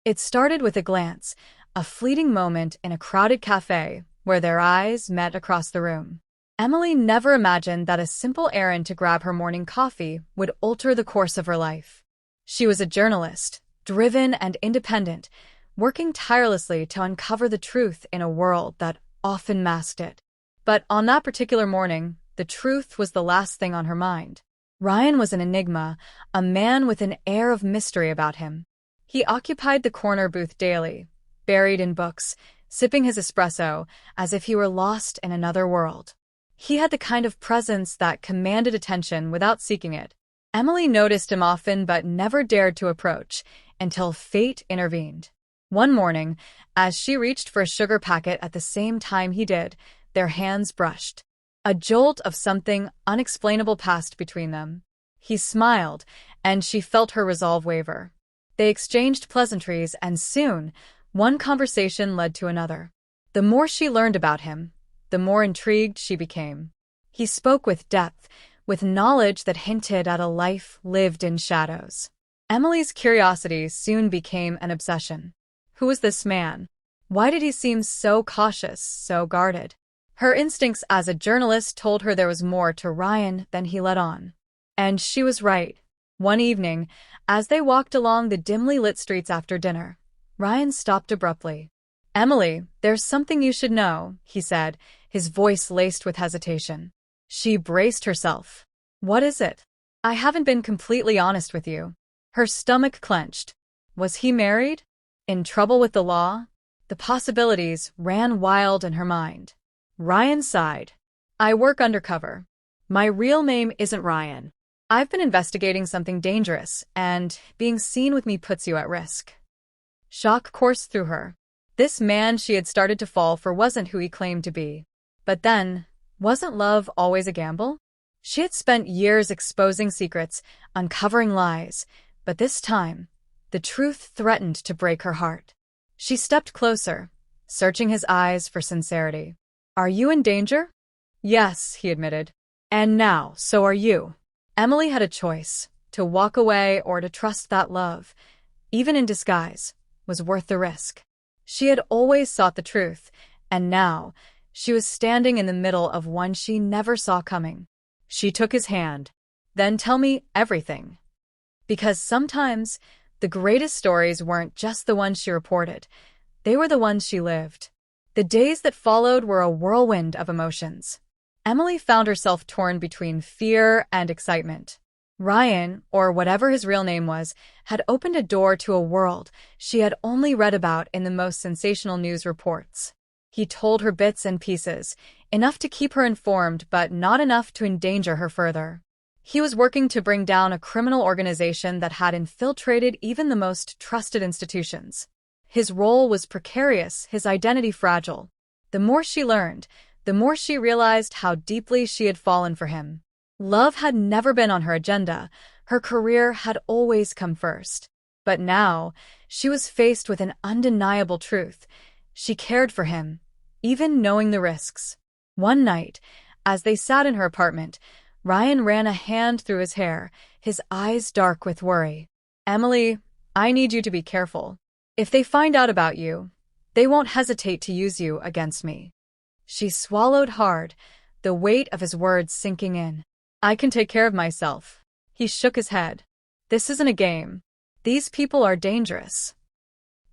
It started with a glance, a fleeting moment in a crowded cafe where their eyes met across the room. Emily never imagined that a simple errand to grab her morning coffee would alter the course of her life. She was a journalist, driven and independent, working tirelessly to uncover the truth in a world that often masked it. But on that particular morning, the truth was the last thing on her mind. Ryan was an enigma, a man with an air of mystery about him. He occupied the corner booth daily, buried in books, sipping his espresso as if he were lost in another world. He had the kind of presence that commanded attention without seeking it. Emily noticed him often but never dared to approach until fate intervened. One morning, as she reached for a sugar packet at the same time he did, their hands brushed. A jolt of something unexplainable passed between them. He smiled, and she felt her resolve waver. They exchanged pleasantries, and soon, one conversation led to another. The more she learned about him, the more intrigued she became. He spoke with depth, with knowledge that hinted at a life lived in shadows. Emily's curiosity soon became an obsession. Who was this man? Why did he seem so cautious, so guarded? Her instincts as a journalist told her there was more to Ryan than he let on. And she was right. One evening, as they walked along the dimly lit streets after dinner, Ryan stopped abruptly. "Emily, there's something you should know," he said, his voice laced with hesitation. She braced herself. "What is it?" "I haven't been completely honest with you." Her stomach clenched. Was he married? In trouble with the law? The possibilities ran wild in her mind. Ryan sighed. "I work undercover. My real name isn't Ryan. I've been investigating something dangerous, and being seen with me puts you at risk." Shock coursed through her. This man she had started to fall for wasn't who he claimed to be. But then, wasn't love always a gamble? She had spent years exposing secrets, uncovering lies, but this time, the truth threatened to break her heart. She stepped closer, searching his eyes for sincerity. "Are you in danger?" "Yes," he admitted. "And now, so are you." Emily had a choice, to walk away or to trust that love, even in disguise, was worth the risk. She had always sought the truth, and now, she was standing in the middle of one she never saw coming. She took his hand. "Then tell me everything." Because sometimes, the greatest stories weren't just the ones she reported, they were the ones she lived. The days that followed were a whirlwind of emotions. Emily found herself torn between fear and excitement. Ryan, or whatever his real name was, had opened a door to a world she had only read about in the most sensational news reports. He told her bits and pieces, enough to keep her informed but not enough to endanger her further. He was working to bring down a criminal organization that had infiltrated even the most trusted institutions. His role was precarious, his identity fragile. The more she learned, the more she realized how deeply she had fallen for him. Love had never been on her agenda. Her career had always come first. But now, she was faced with an undeniable truth. She cared for him, even knowing the risks. One night, as they sat in her apartment, Ryan ran a hand through his hair, his eyes dark with worry. "Emily, I need you to be careful. If they find out about you, they won't hesitate to use you against me." She swallowed hard, the weight of his words sinking in. "I can take care of myself." He shook his head. "This isn't a game. These people are dangerous."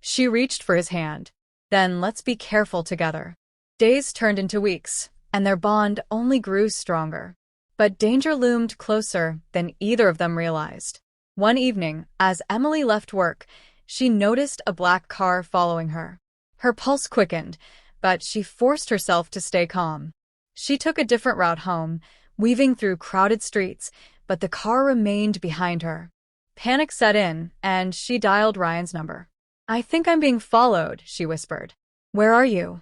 She reached for his hand. "Then let's be careful together." Days turned into weeks, and their bond only grew stronger. But danger loomed closer than either of them realized. One evening, as Emily left work, she noticed a black car following her. Her pulse quickened, but she forced herself to stay calm. She took a different route home, weaving through crowded streets, but the car remained behind her. Panic set in, and she dialed Ryan's number. "I think I'm being followed," she whispered. "Where are you?"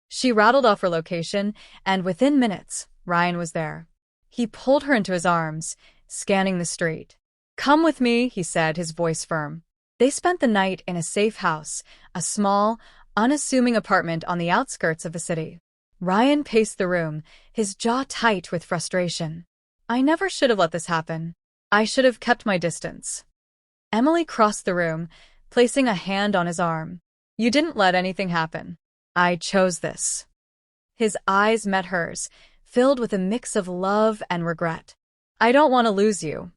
She rattled off her location, and within minutes, Ryan was there. He pulled her into his arms, scanning the street. "Come with me," he said, his voice firm. They spent the night in a safe house, a small, unassuming apartment on the outskirts of the city. Ryan paced the room, his jaw tight with frustration. "I never should have let this happen. I should have kept my distance." Emily crossed the room, placing a hand on his arm. You didn't let anything happen. I chose this. His eyes met hers, filled with a mix of love and regret. I don't want to lose you.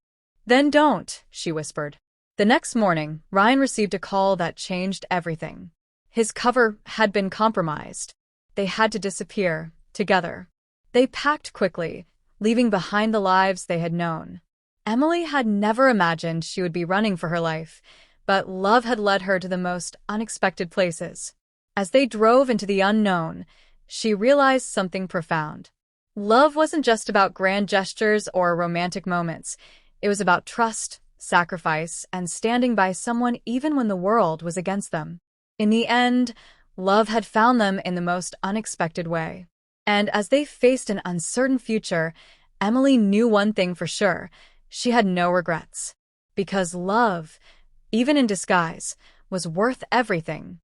Then don't, she whispered. The next morning, Ryan received a call that changed everything. His cover had been compromised. They had to disappear, together. They packed quickly, leaving behind the lives they had known. Emily had never imagined she would be running for her life, but love had led her to the most unexpected places. As they drove into the unknown, she realized something profound. Love wasn't just about grand gestures or romantic moments. It was about trust, sacrifice, and standing by someone even when the world was against them. In the end, love had found them in the most unexpected way. And as they faced an uncertain future, Emily knew one thing for sure. She had no regrets. Because love, even in disguise, was worth everything.